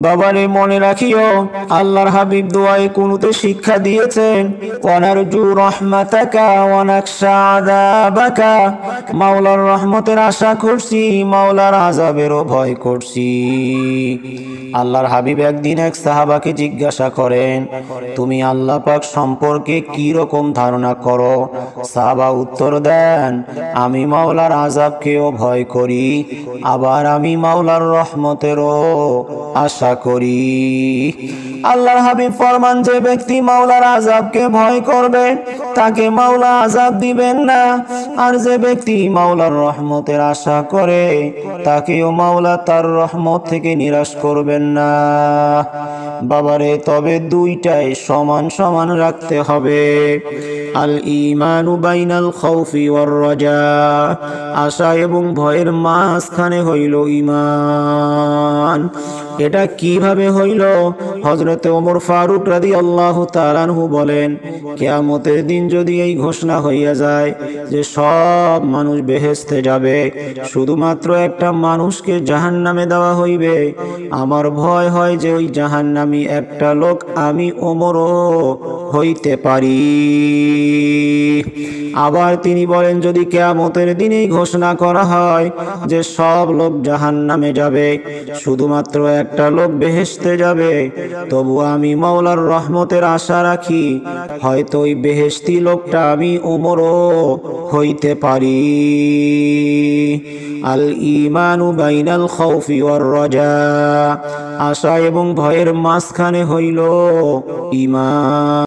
বাবারে মনে রাখিও, আল্লাহর হাবিব দোয়ায়ে কুনুতে শিক্ষা দিয়েছেন, ওয়ানারজু রাহমাতাকা ওয়া নাখশা আযাবাকা, মাওলার রহমতের আশা করছি, মাওলার আযাবেরও ভয় করছি। আল্লাহর হাবিব একদিন এক সাহাবাকে জিজ্ঞাসা করেন, তুমি আল্লাহ পাক সম্পর্কে কি রকম ধারণা করো? সাহাবা উত্তর দেন, আমি মাওলার আযাবকেও ভয় করি, আবার আমি মাওলার রহমতেরও আশা করি। আল্লাহর হাবিব ফরমান, যে ব্যক্তি মাওলার আযাবকে ভয় করবে তাকে মাওলা আযাব দিবেন না, আর যে ব্যক্তি মাওলার রহমতের আশা করে তাকেও মাওলা তার রহমত থেকে নিরাশ করবেন না। বাবারে, তবে দুইটাই সমান সমান রাখতে হবে। আল ঈমানু বাইনাল খাউফি ওয়ার রাজা, আশা এবং ভয়ের মাঝখানে হইল ঈমান। এটা কিভাবে হইল? হযরতে ওমর ফারুক রাদিয়াল্লাহু তাআলা আনহু বলেন, কিয়ামতের দিন যদি এই ঘোষণা হইয়া যায় যে সব মানুষ বেহেশতে যাবে, শুধুমাত্র একটা মানুষকে জাহান্নামে দেওয়া হইবে, আমার ভয় হয় যে ওই জাহান্নামী একটা লোক আমি ওমরও হইতে পারি। আবার তিনি বলেন, যদি কিয়ামতের দিনেই ঘোষণা করা হয় যে সব লোক জাহান্নামে যাবে, শুধুমাত্র একটা লোক বেহেশতে যাবে, তবু আমি মাওলার রহমতের আশা রাখি, হয়তো ওই বেহেশতি লোকটা আমি ওমরও হইতে পারি। আল ঈমানু বাইনাল খাউফি ওয়ার রাজা, আশা এবং ভয়ের মাঝখানে হইল ঈমান।